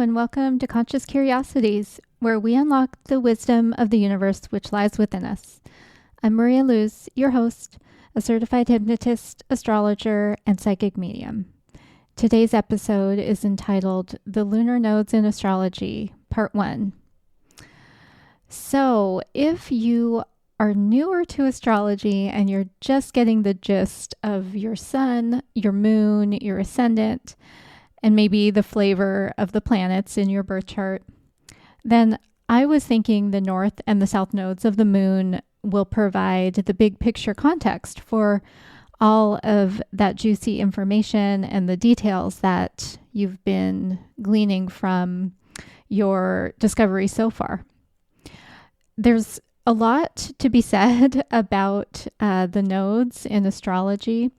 and welcome to Conscious Curiosities, where we unlock the wisdom of the universe which lies within us. I'm Maria Luz, your host, a certified hypnotist, astrologer, and psychic medium. Today's episode is entitled The Lunar Nodes in Astrology, Part 1. So, if you are newer to astrology and you're just getting the gist of your sun, your moon, your ascendant, and maybe the flavor of the planets in your birth chart, then I was thinking the north and the south nodes of the moon will provide the big picture context for all of that juicy information and the details that you've been gleaning from your discovery so far. There's a lot to be said about the nodes in astrology.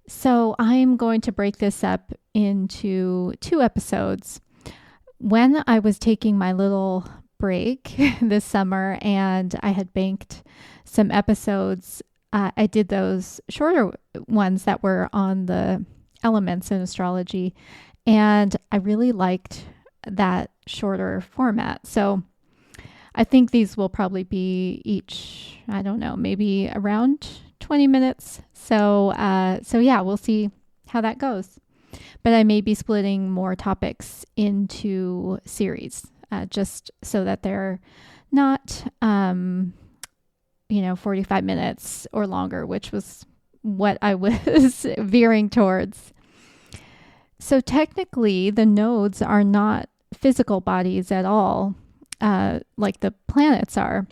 So I'm going to break this up into 2 episodes. When I was taking my little break this summer and I had banked some episodes, I did those shorter ones that were on the elements in astrology, and I really liked that shorter format. So I think these will probably be each, I don't know, maybe around 20 minutes. So yeah, we'll see how that goes. But I may be splitting more topics into series, just so that they're not, 45 minutes or longer, which was what I was veering towards. So technically, the nodes are not physical bodies at all, like the planets are,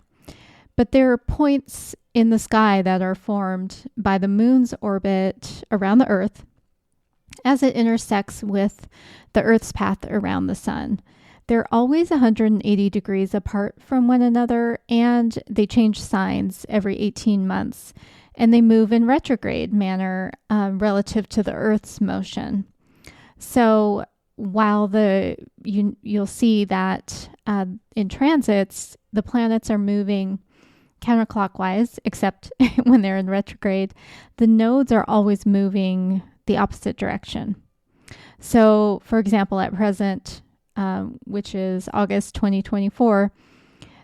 but they're points in the sky that are formed by the moon's orbit around the Earth as it intersects with the Earth's path around the sun. They're always 180 degrees apart from one another, and they change signs every 18 months, and they move in retrograde manner relative to the Earth's motion. So while you'll see that in transits, the planets are moving counterclockwise, except when they're in retrograde, the nodes are always moving the opposite direction. So, for example, at present, which is August 2024,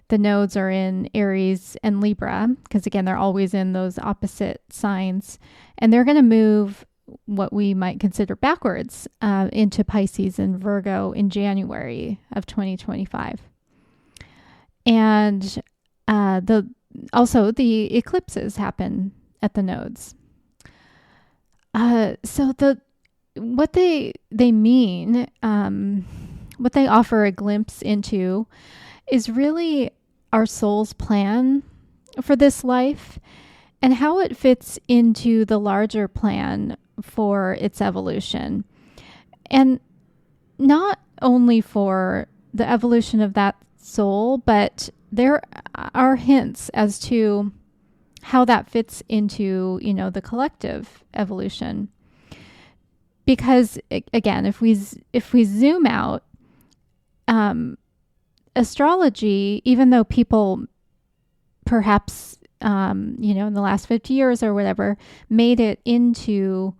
the nodes are in Aries and Libra, because again, they're always in those opposite signs, and they're going to move what we might consider backwards into Pisces and Virgo in January of 2025. And also the eclipses happen at the nodes. So what they mean, what they offer a glimpse into is really our soul's plan for this life and how it fits into the larger plan for its evolution. And not only for the evolution of that soul, but there are hints as to how that fits into, the collective evolution. Because again, if we zoom out, astrology, even though people perhaps, in the last 50 years or whatever, made it into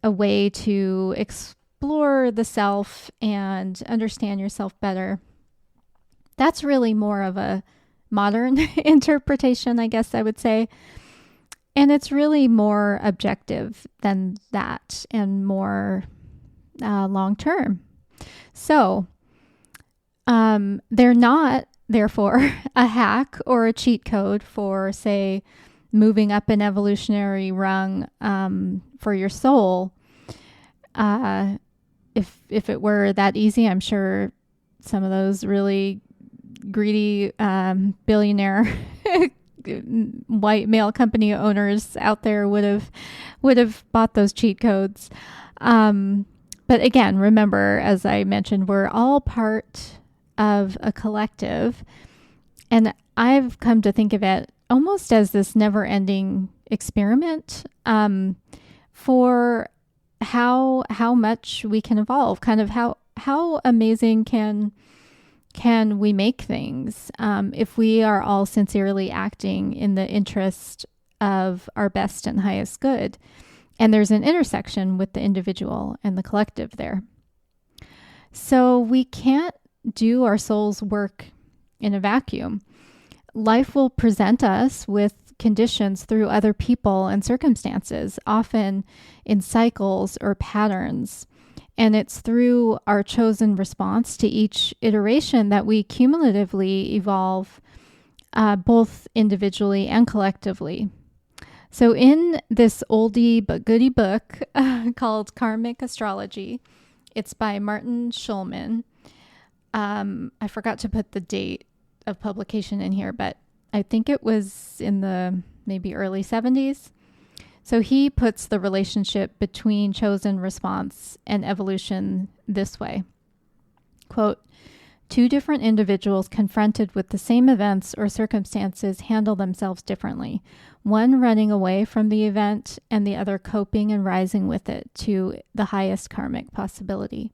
a way to explore the self and understand yourself better, that's really more of a modern interpretation, I guess I would say. And it's really more objective than that and more long-term. So they're not, therefore, a hack or a cheat code for, say, moving up an evolutionary rung for your soul. If it were that easy, I'm sure some of those really greedy billionaire white male company owners out there would have bought those cheat codes. But again, remember, as I mentioned, we're all part of a collective, and I've come to think of it almost as this never-ending experiment for how much we can evolve, kind of how amazing can we make things if we are all sincerely acting in the interest of our best and highest good. And there's an intersection with the individual and the collective there. So we can't do our soul's work in a vacuum. Life will present us with conditions through other people and circumstances, often in cycles or patterns. And it's through our chosen response to each iteration that we cumulatively evolve, both individually and collectively. So in this oldie but goodie book called Karmic Astrology, it's by Martin Schulman. I forgot to put the date of publication in here, but I think it was in the maybe early 70s. So he puts the relationship between chosen response and evolution this way. Quote, "Two different individuals confronted with the same events or circumstances handle themselves differently, one running away from the event and the other coping and rising with it to the highest karmic possibility.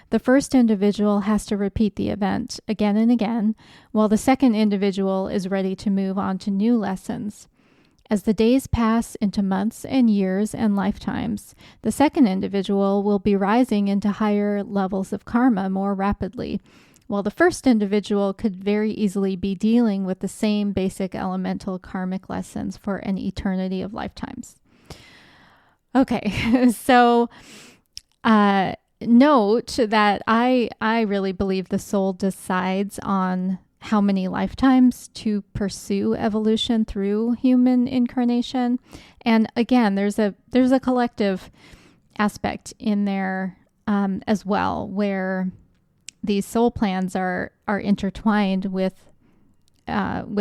The first individual has to repeat the event again and again, while the second individual is ready to move on to new lessons. As the days pass into months and years and lifetimes, the second individual will be rising into higher levels of karma more rapidly, while the first individual could very easily be dealing with the same basic elemental karmic lessons for an eternity of lifetimes." Okay, so note that I really believe the soul decides on how many lifetimes to pursue evolution through human incarnation. And again, there's a collective aspect in there as well, where these soul plans are intertwined with the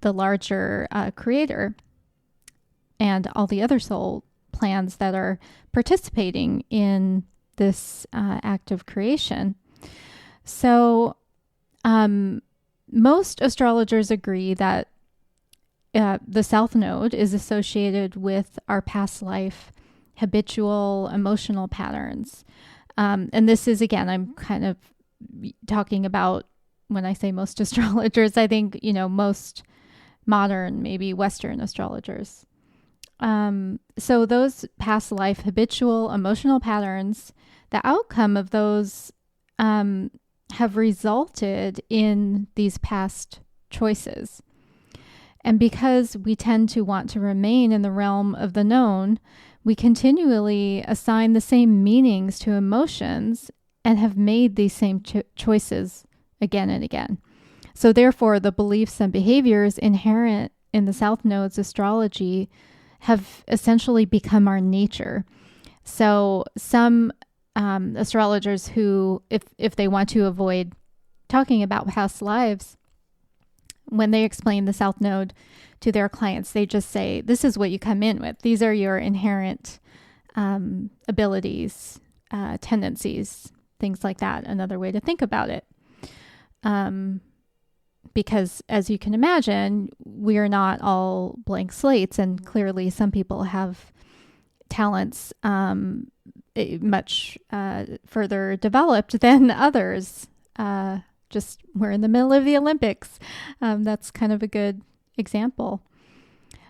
larger creator and all the other soul plans that are participating in this act of creation. So most astrologers agree that the South Node is associated with our past life habitual emotional patterns. And this is, again, I'm kind of talking about, when I say most astrologers, I think, most modern, maybe Western astrologers. So those past life habitual emotional patterns, the outcome of those have resulted in these past choices. And because we tend to want to remain in the realm of the known, we continually assign the same meanings to emotions and have made these same choices again and again. So therefore, the beliefs and behaviors inherent in the South Node's astrology have essentially become our nature. So some astrologers who, if they want to avoid talking about past lives, when they explain the South Node to their clients, they just say, this is what you come in with. These are your inherent abilities, tendencies, things like that. Another way to think about it. Because as you can imagine, we are not all blank slates, and clearly some people have talents much further developed than others. Just we're in the middle of the Olympics. That's kind of a good example.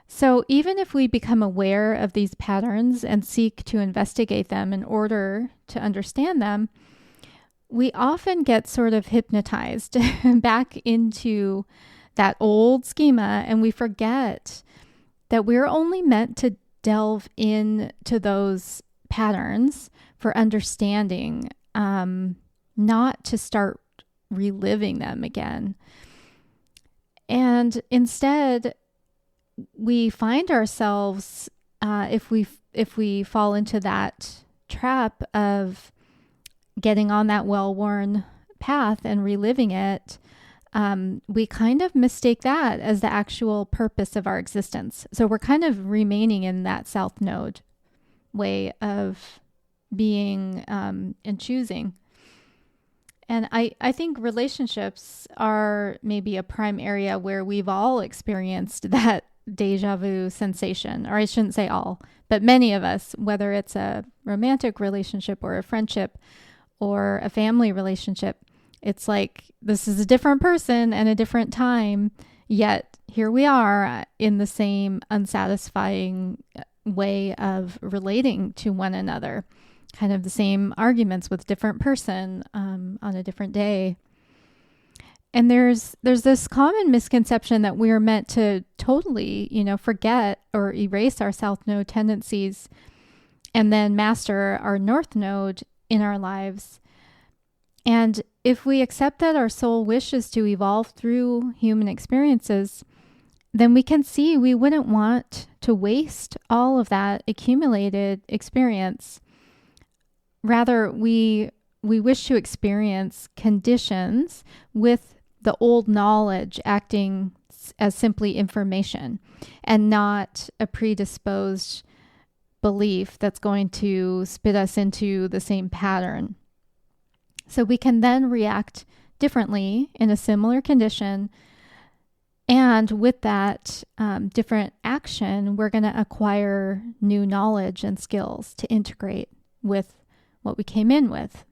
So even if we become aware of these patterns and seek to investigate them in order to understand them, we often get sort of hypnotized back into that old schema, and we forget that we're only meant to delve into those patterns for understanding, not to start reliving them again. And instead, we find ourselves, if we fall into that trap of getting on that well-worn path and reliving it, we kind of mistake that as the actual purpose of our existence. So we're kind of remaining in that South Node way of being and choosing. And I think relationships are maybe a prime area where we've all experienced that deja vu sensation, or I shouldn't say all, but many of us, whether it's a romantic relationship or a friendship or a family relationship, it's like this is a different person and a different time, yet here we are in the same unsatisfying way of relating to one another. kind of the same arguments with different person on a different day. And there's this common misconception that we are meant to totally, forget or erase our south node tendencies and then master our north node in our lives. And if we accept that our soul wishes to evolve through human experiences, then we can see we wouldn't want to waste all of that accumulated experience. Rather, we wish to experience conditions with the old knowledge acting as simply information and not a predisposed belief that's going to spit us into the same pattern. So we can then react differently in a similar condition. And with that different action, we're going to acquire new knowledge and skills to integrate with what we came in with.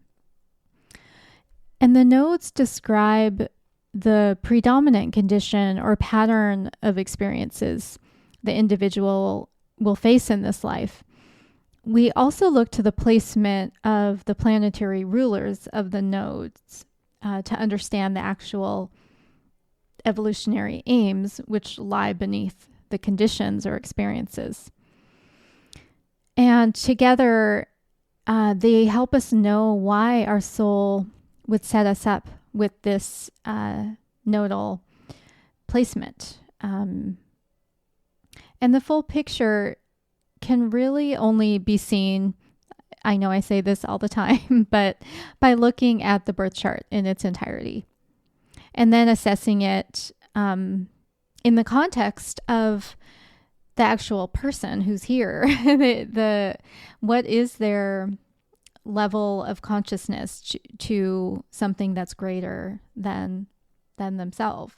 And the nodes describe the predominant condition or pattern of experiences the individual will face in this life. We also look to the placement of the planetary rulers of the nodes to understand the actual evolutionary aims which lie beneath the conditions or experiences. And together, they help us know why our soul would set us up with this nodal placement. And the full picture can really only be seen, I know I say this all the time, but by looking at the birth chart in its entirety and then assessing it in the context of the actual person who's here. What is their level of consciousness to something that's greater than themselves?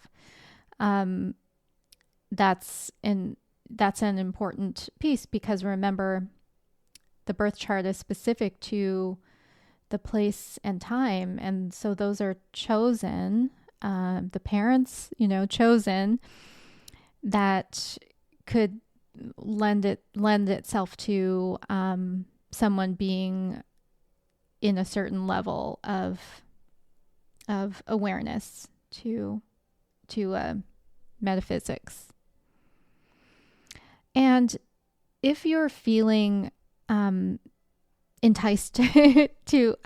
That's an important piece, because remember, the birth chart is specific to the place and time, and so those are chosen. The parents, chosen, that could lend itself to someone being in a certain level of awareness to metaphysics. And if you're feeling enticed to,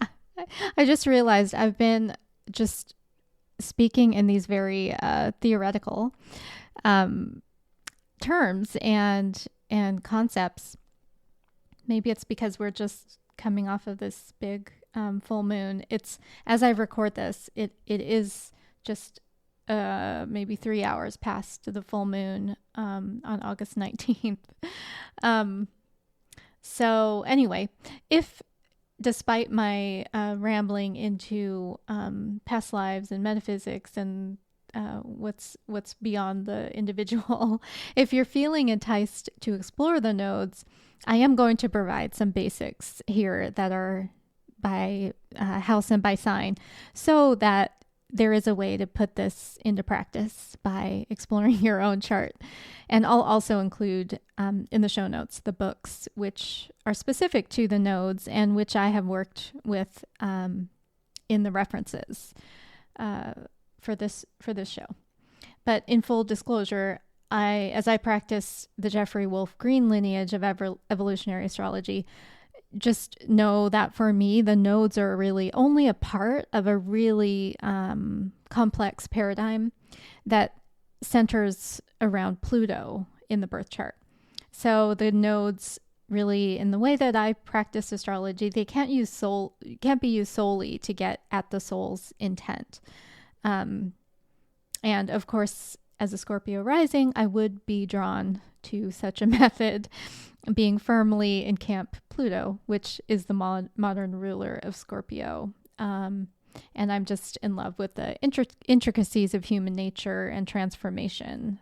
I just realized I've been just speaking in these very theoretical terms and concepts. Maybe it's because we're just coming off of this big full moon. It's, as I record this, it is just maybe 3 hours past the full moon on August 19th. So anyway, if despite my rambling into past lives and metaphysics and what's beyond the individual, if you're feeling enticed to explore the nodes, I am going to provide some basics here that are by house and by sign, so that there is a way to put this into practice by exploring your own chart. And I'll also include in the show notes the books which are specific to the nodes and which I have worked with in the references for this show. But in full disclosure, as I practice the Jeffrey Wolf Green lineage of evolutionary astrology, just know that for me, the nodes are really only a part of a really complex paradigm that centers around Pluto in the birth chart. So the nodes really, in the way that I practice astrology, they can't be used solely to get at the soul's intent. And of course, as a Scorpio rising, I would be drawn to such a method, being firmly in Camp Pluto, which is the modern ruler of Scorpio. And I'm just in love with the intricacies of human nature and transformation,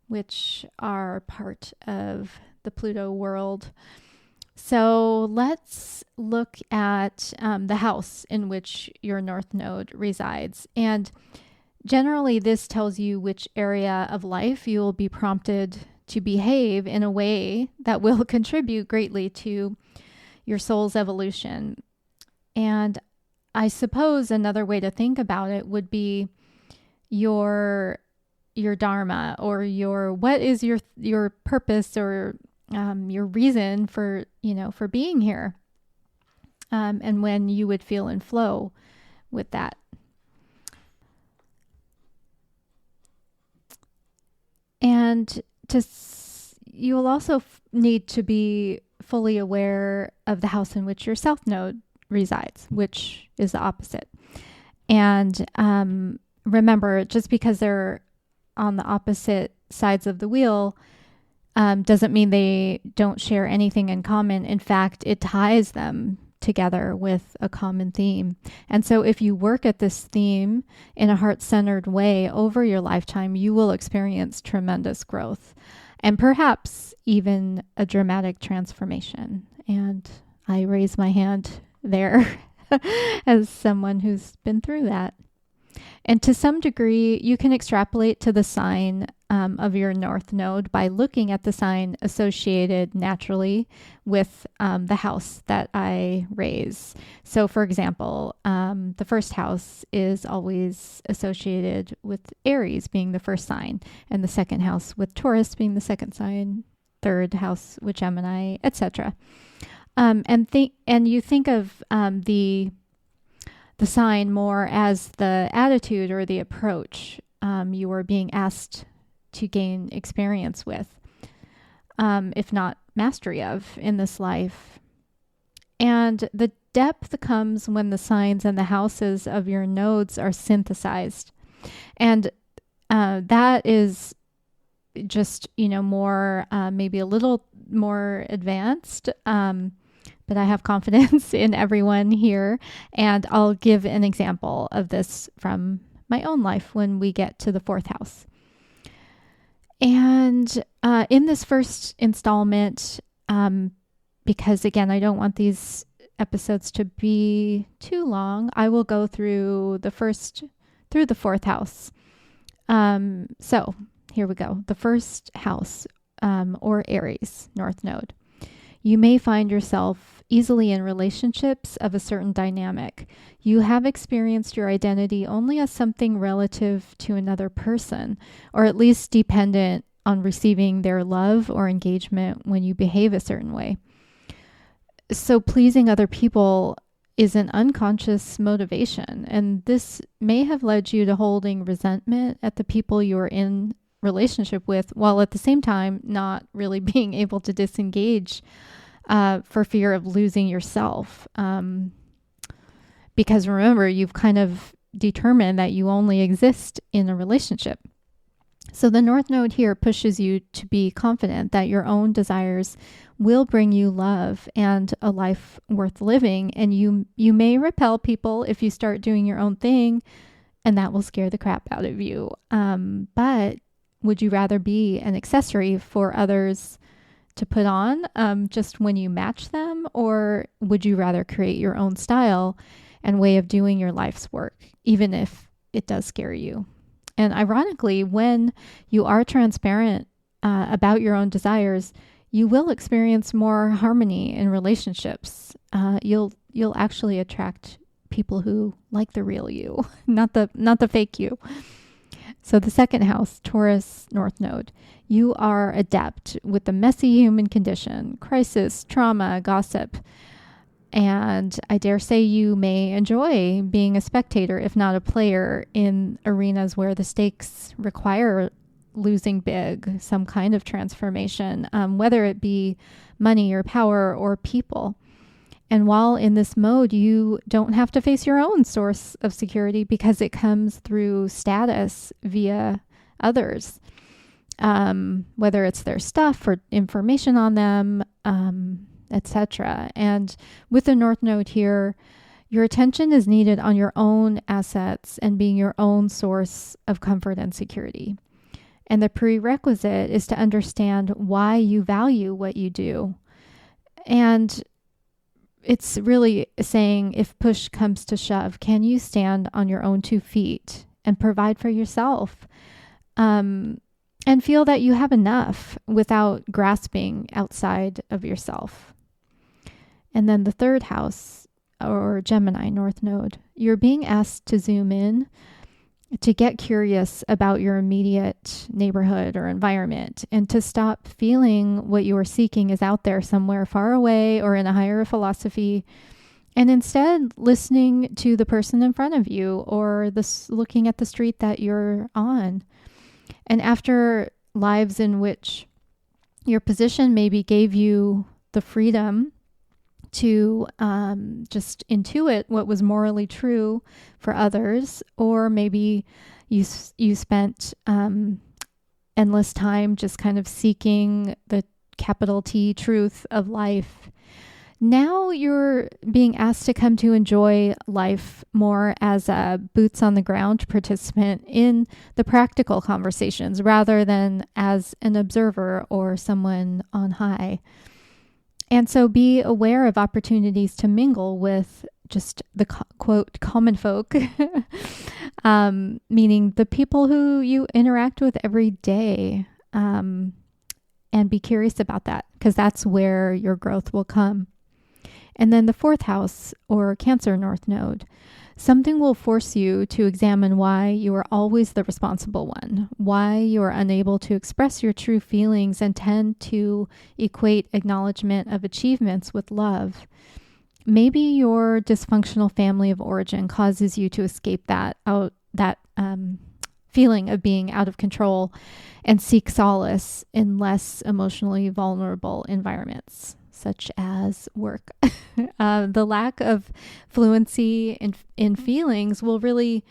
which are part of the Pluto world. So let's look at the house in which your North Node resides. And generally, this tells you which area of life you will be prompted to behave in a way that will contribute greatly to your soul's evolution. And I suppose another way to think about it would be your dharma, or what is your purpose, or your reason for for being here, and when you would feel in flow with that. And you will also need to be fully aware of the house in which your south node resides, which is the opposite. And remember, just because they're on the opposite sides of the wheel doesn't mean they don't share anything in common. In fact, it ties them together with a common theme. And so if you work at this theme in a heart-centered way over your lifetime, you will experience tremendous growth and perhaps even a dramatic transformation. And I raise my hand there as someone who's been through that. And to some degree, you can extrapolate to the sign of your north node by looking at the sign associated naturally with the house that I raise. So, for example, the first house is always associated with Aries being the first sign, and the second house with Taurus being the second sign, third house with Gemini, etc. And you think of the sign more as the attitude or the approach you are being asked to gain experience with, if not mastery of, in this life. And the depth comes when the signs and the houses of your nodes are synthesized. And that is just, more, maybe a little more advanced, but I have confidence in everyone here. And I'll give an example of this from my own life when we get to the fourth house. And in this first installment, because again, I don't want these episodes to be too long, I will go through the fourth house. So here we go. The first house, or Aries, North Node. You may find yourself easily in relationships of a certain dynamic. You have experienced your identity only as something relative to another person, or at least dependent on receiving their love or engagement when you behave a certain way. So pleasing other people is an unconscious motivation, and this may have led you to holding resentment at the people you are in relationship with, while at the same time not really being able to disengage for fear of losing yourself. Because remember, you've kind of determined that you only exist in a relationship. So the North Node here pushes you to be confident that your own desires will bring you love and a life worth living. And you may repel people if you start doing your own thing, and that will scare the crap out of you. But would you rather be an accessory for others to put on just when you match them? Or would you rather create your own style and way of doing your life's work, even if it does scare you? And ironically, when you are transparent about your own desires, you will experience more harmony in relationships. You'll actually attract people who like the real you, not the fake you. So the second house, Taurus North Node, you are adept with the messy human condition, crisis, trauma, gossip. And I dare say you may enjoy being a spectator, if not a player, in arenas where the stakes require losing big, some kind of transformation, whether it be money or power or people. And while in this mode, you don't have to face your own source of security because it comes through status via others, whether it's their stuff or information on them, etc. And with the North Node here, your attention is needed on your own assets and being your own source of comfort and security. And the prerequisite is to understand why you value what you do. And it's really saying, if push comes to shove, can you stand on your own 2 feet and provide for yourself? And feel that you have enough without grasping outside of yourself. And then the third house, or Gemini North Node, you're being asked to zoom in, to get curious about your immediate neighborhood or environment, and to stop feeling what you are seeking is out there somewhere far away or in a higher philosophy, and instead listening to the person in front of you, or looking at the street that you're on. And after lives in which your position maybe gave you the freedom to just intuit what was morally true for others, or maybe you spent endless time just kind of seeking the capital T truth of life. Now you're being asked to come to enjoy life more as a boots on the ground participant in the practical conversations, rather than as an observer or someone on high. And so be aware of opportunities to mingle with just the quote common folk, meaning the people who you interact with every day, and be curious about that, because that's where your growth will come. And then the fourth house, or Cancer North Node, something will force you to examine why you are always the responsible one, why you are unable to express your true feelings and tend to equate acknowledgement of achievements with love. Maybe your dysfunctional family of origin causes you to escape that feeling of being out of control and seek solace in less emotionally vulnerable environments, such as work. The lack of fluency in feelings will really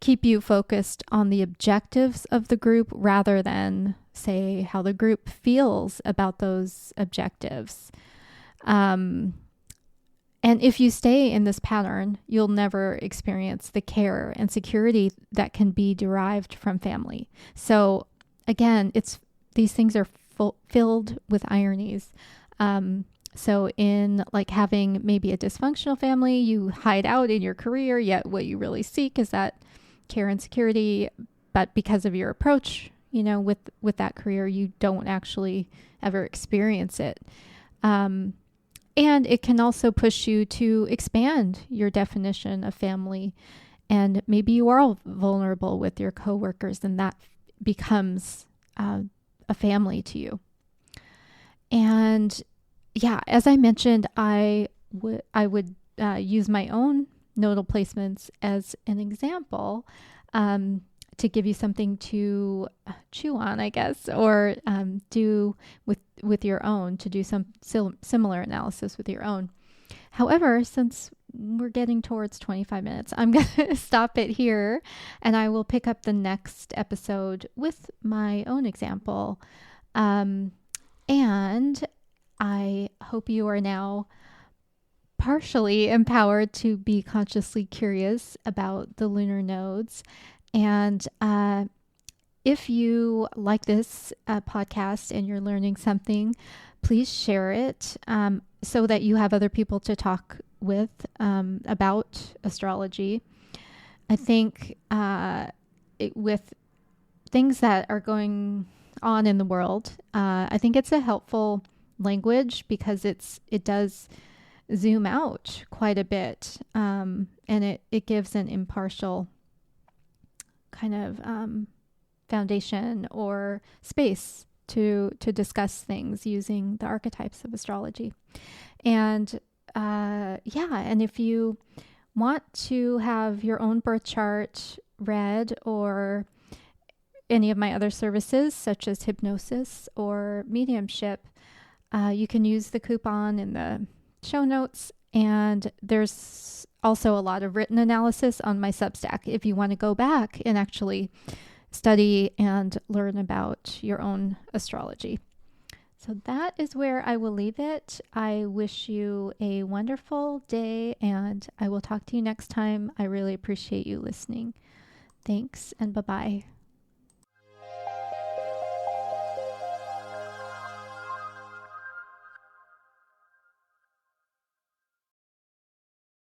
keep you focused on the objectives of the group, rather than, say, how the group feels about those objectives. And if you stay in this pattern, you'll never experience the care and security that can be derived from family. So again, these things are filled with ironies. So in like having maybe a dysfunctional family, you hide out in your career, yet what you really seek is that care and security. But because of your approach, with that career, you don't actually ever experience it. And it can also push you to expand your definition of family. And maybe you are vulnerable with your coworkers, and that becomes a family to you. And yeah, as I mentioned, I would use my own nodal placements as an example, to give you something to chew on, I guess, or do with your own, to do some similar analysis with your own. However, since we're getting towards 25 minutes, I'm going to stop it here, and I will pick up the next episode with my own example. And I hope you are now partially empowered to be consciously curious about the lunar nodes. And if you like this podcast and you're learning something, please share it so that you have other people to talk with about astrology. I think with things that are going on in the world, I think it's a helpful language, because it does zoom out quite a bit, and it gives an impartial kind of foundation or space to discuss things using the archetypes of astrology. And and if you want to have your own birth chart read, or any of my other services such as hypnosis or mediumship, you can use the coupon in the show notes. And there's also a lot of written analysis on my Substack if you want to go back and actually study and learn about your own astrology. So that is where I will leave it. I wish you a wonderful day, and I will talk to you next time. I really appreciate you listening. Thanks, and bye-bye.